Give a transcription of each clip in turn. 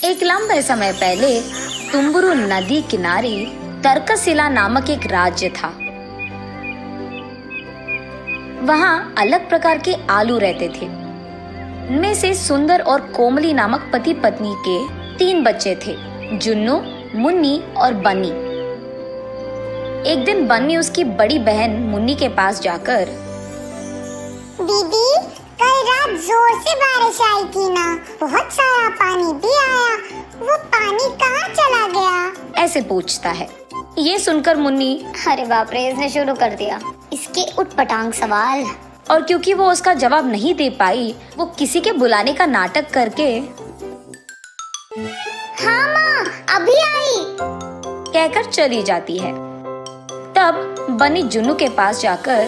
एक लंबे समय पहले तुम्बुरु नदी किनारे तर्कशिला नामक एक राज्य था। वहाँ अलग प्रकार के आलू रहते थे। उनमें से सुंदर और कोमली नामक पति पत्नी के 3 बच्चे थे, जुन्नू, मुन्नी और बन्नी। एक दिन बन्नी उसकी बड़ी बहन मुन्नी के पास जाकर, दीदी, कल रात जोर से बारिश आई थी ना, बहुत सारा पानी भी आया, वो पानी कहाँ चला गया? ऐसे पूछता है। ये सुनकर मुन्नी, अरे बाप रे, इसने शुरू कर दिया इसके उटपटांग सवाल। और क्योंकि वो उसका जवाब नहीं दे पाई, वो किसी के बुलाने का नाटक करके, हाँ माँ, अभी आई, कहकर चली जाती है। तब बन्नी जुन्नू के पास जाकर,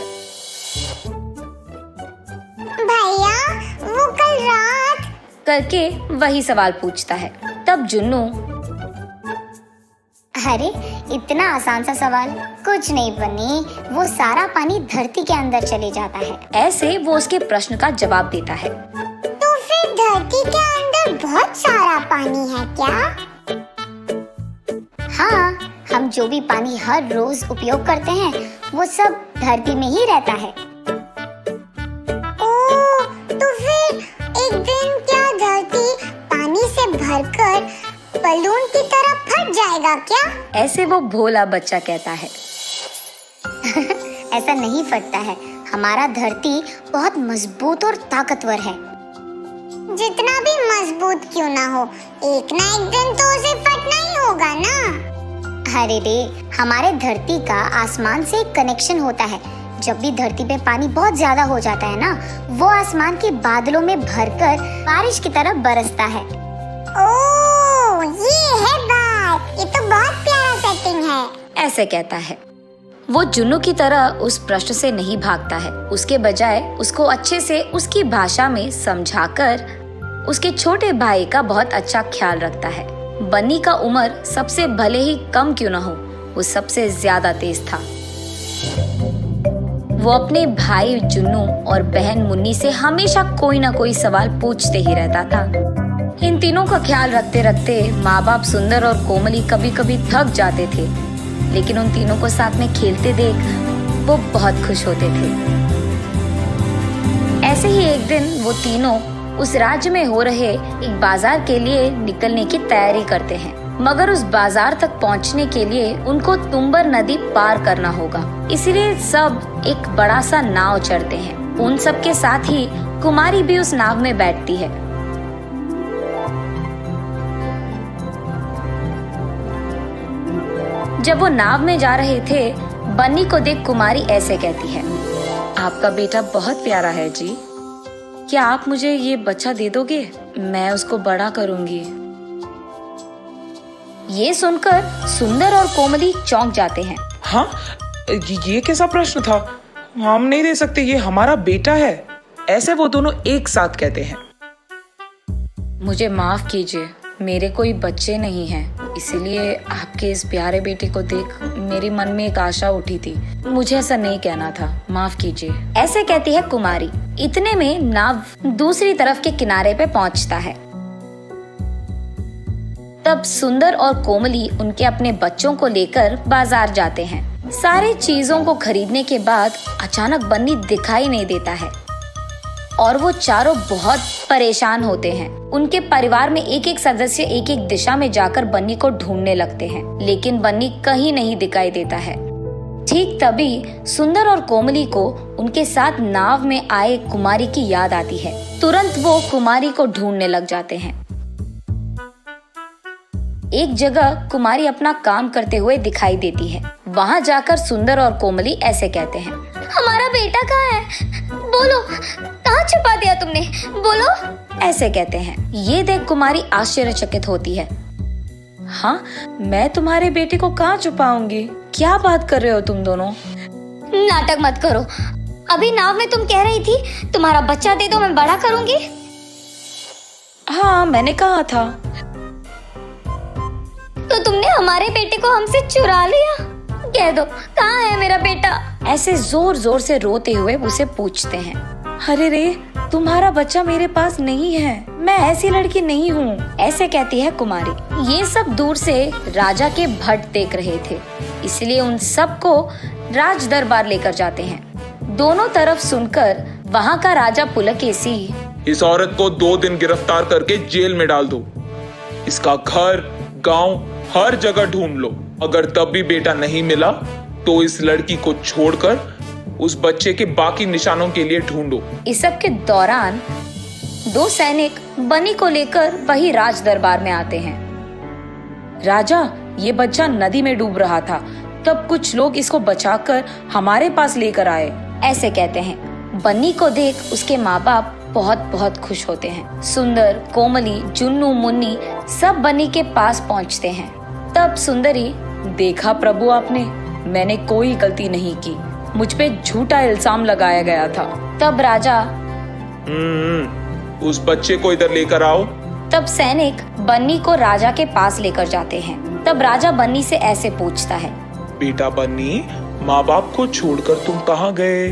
भैया, वो कल रात करके वही सवाल पूछता है। तब जुन्नू, अरे इतना आसान सा सवाल, कुछ नहीं बनी, वो सारा पानी धरती के अंदर चले जाता है। ऐसे वो उसके प्रश्न का जवाब देता है। तो फिर धरती के अंदर बहुत सारा पानी है क्या? हाँ, हम जो भी पानी हर रोज उपयोग करते हैं वो सब धरती में ही रहता है। ओह, तो फिर एक दिन क्या धरती पानी से भरकर बलून की तरह फट जाएगा क्या? ऐसे वो भोला बच्चा कहता है। ऐसा नहीं फटता है, हमारा धरती बहुत मजबूत और ताकतवर है। जितना भी मजबूत क्यों ना हो, एक ना एक दिन तो उसे फटना ही होगा ना। अरे रे, हमारे धरती का आसमान से एक कनेक्शन होता है। जब भी धरती पे पानी बहुत ज्यादा हो जाता है ना, वो आसमान के बादलों में भरकर बारिश की तरह बरसता है। ओह, ये है बात, ये तो बहुत प्यारा सेटिंग है। ऐसे कहता है। वो जुन्नू की तरह उस प्रश्न से नहीं भागता है, उसके बजाय उसको अच्छे से उसकी भाषा में समझाकर उसके छोटे भाई का बहुत अच्छा ख्याल रखता है। बन्नी का उम्र सबसे भले ही कम क्यों न हो, वो सबसे ज्यादा तेज था। वो अपने भाई जुन्नू और बहन मुन्नी से हमेशा कोई ना कोई सवाल पूछते ही रहता था। इन तीनों का ख्याल रखते रखते माँ बाप सुंदर और कोमली कभी कभी थक जाते थे, लेकिन उन तीनों को साथ में खेलते देख वो बहुत खुश होते थे। ऐसे ही एक दिन वो तीनों उस राज्य में हो रहे एक बाजार के लिए निकलने की तैयारी करते हैं, मगर उस बाजार तक पहुंचने के लिए उनको तुम्बर नदी पार करना होगा। इसलिए सब एक बड़ा सा नाव चढ़ते हैं। उन सब के साथ ही कुमारी भी उस नाव में बैठती है। जब वो नाव में जा रहे थे, बन्नी को देख कुमारी ऐसे कहती है, आपका बेटा बहुत प्यारा है जी, क्या आप मुझे ये बच्चा दे दोगे? मैं उसको बड़ा करूंगी। ये सुनकर सुंदर और कोमली चौंक जाते हैं। हाँ, ये कैसा प्रश्न था? हम नहीं दे सकते, ये हमारा बेटा है। ऐसे वो दोनों एक साथ कहते हैं। मुझे माफ कीजिए, मेरे कोई बच्चे नहीं हैं, इसीलिए आपके इस प्यारे बेटे को देख मेरे मन में एक आशा उठी थी। मुझे ऐसा नहीं कहना था, माफ कीजिए। ऐसे कहती है कुमारी। इतने में नाव दूसरी तरफ के किनारे पे पहुंचता है। तब सुंदर और कोमली उनके अपने बच्चों को लेकर बाजार जाते हैं। सारे चीजों को खरीदने के बाद अचानक बन्नी दिखाई नहीं देता है और वो चारों बहुत परेशान होते हैं। उनके परिवार में एक एक सदस्य एक एक दिशा में जाकर बन्नी को ढूंढने लगते हैं, लेकिन बन्नी कहीं नहीं दिखाई देता है। ठीक तभी सुंदर और कोमली को उनके साथ नाव में आए कुमारी की याद आती है। तुरंत वो कुमारी को ढूंढने लग जाते हैं। एक जगह कुमारी अपना काम करते हुए दिखाई देती है। वहाँ जाकर सुंदर और कोमली ऐसे कहते हैं, हमारा बेटा कहाँ है? बोलो, कहाँ छुपा दिया तुमने? बोलो। ऐसे कहते हैं। ये देख कुमारी आश्चर्यचकित होती है। हाँ, मैं तुम्हारे बेटे को कहाँ छुपाऊंगी? क्या बात कर रहे हो तुम दोनों? नाटक मत करो। अभी नाव में तुम कह रही थी तुम्हारा बच्चा दे दो, मैं बड़ा करूंगी। हाँ, मैंने कहा था। तो तुमने हमारे बेटे को हमसे चुरा लिया? कह दो, कहाँ है मेरा बेटा? ऐसे जोर जोर से रोते हुए उसे पूछते हैं। अरे रे, तुम्हारा बच्चा मेरे पास नहीं है, मैं ऐसी लड़की नहीं हूँ, ऐसे कहती है कुमारी। ये सब दूर से राजा के भट देख रहे थे, इसलिए उन सबको राज दरबार लेकर जाते हैं। दोनों तरफ सुनकर वहाँ का राजा पुलकेशी, इस औरत को 2 दिन गिरफ्तार करके जेल में डाल दो। इसका घर, गांव, हर जगह ढूंढ लो। अगर तब भी बेटा नहीं मिला तो इस लड़की को छोड़कर उस बच्चे के बाकी निशानों के लिए ढूंढो। इस सब के दौरान 2 सैनिक बनी को लेकर वही राज दरबार में आते हैं। राजा, ये बच्चा नदी में डूब रहा था, तब कुछ लोग इसको बचाकर हमारे पास लेकर आए, ऐसे कहते हैं। बन्नी को देख उसके माँ बाप बहुत बहुत खुश होते हैं। सुंदर, कोमली, जुन्नू, मुन्नी सब बन्नी के पास पहुँचते हैं। तब सुंदरी, देखा प्रभु आपने, मैंने कोई गलती नहीं की, मुझ पे झूठा इल्जाम लगाया गया था। तब राजा, उस बच्चे को इधर लेकर आओ। तब सैनिक बन्नी को राजा के पास लेकर जाते हैं। तब राजा बन्नी से ऐसे पूछता है, बेटा बन्नी, माँ बाप को छोड़कर तुम कहाँ गए?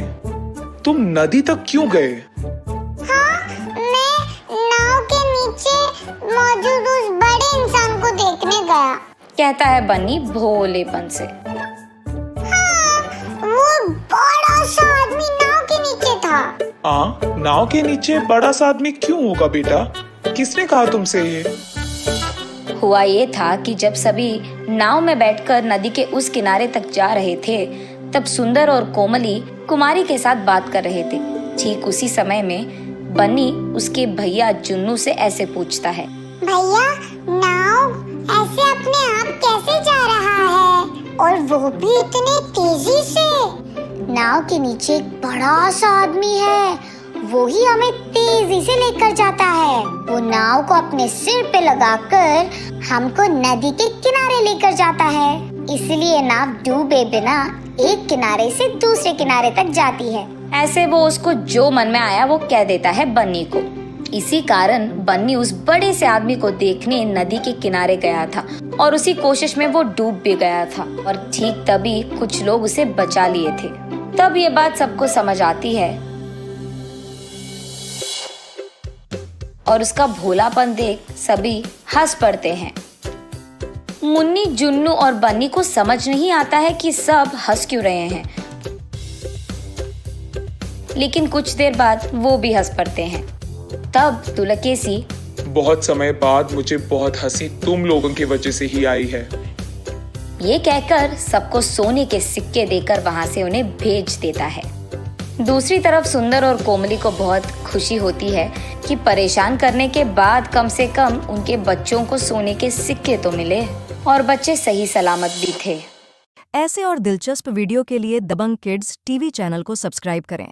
तुम नदी तक क्यों गए? हाँ, मैं नाव के नीचे मौजूद उस बड़े इंसान को देखने गया, कहता है बन्नी भोलेपन से। हाँ, वो बड़ा सा आदमी नाव के नीचे था। हाँ, नाव के नीचे बड़ा सा आदमी क्यों होगा बेटा? किसने कहा तुमसे ये? हुआ ये था कि जब सभी नाव में बैठकर नदी के उस किनारे तक जा रहे थे, तब सुंदर और कोमली कुमारी के साथ बात कर रहे थे। ठीक उसी समय में बन्नी उसके भैया जुन्नू से ऐसे पूछता है, भैया, नाव ऐसे अपने आप कैसे जा रहा है, और वो भी इतने तेजी से? नाव के नीचे एक बड़ा सा आदमी है, वो ही हमें तेजी से लेकर जाता है। वो नाव को अपने सिर पे लगाकर हमको नदी के किनारे लेकर जाता है, इसलिए नाव डूबे बिना एक किनारे से दूसरे किनारे तक जाती है। ऐसे वो उसको जो मन में आया वो कह देता है बन्नी को। इसी कारण बन्नी उस बड़े से आदमी को देखने नदी के किनारे गया था और उसी कोशिश में वो डूब भी गया था, और ठीक तभी कुछ लोग उसे बचा लिए थे। तब ये बात सबको समझ आती है और उसका भोलापन देख सभी हंस पड़ते हैं। मुन्नी, जुन्नू और बन्नी को समझ नहीं आता है कि सब हंस क्यों रहे हैं, लेकिन कुछ देर बाद वो भी हंस पड़ते हैं। तब पुलकेशी, बहुत समय बाद मुझे बहुत हंसी तुम लोगों की वजह से ही आई है। ये कहकर सबको सोने के सिक्के देकर वहां से उन्हें भेज देता है। दूसरी तरफ सुंदर और कोमली को बहुत खुशी होती है कि परेशान करने के बाद कम से कम उनके बच्चों को सोने के सिक्के तो मिले और बच्चे सही सलामत भी थे। ऐसे और दिलचस्प वीडियो के लिए दबंग किड्स टीवी चैनल को सब्सक्राइब करें।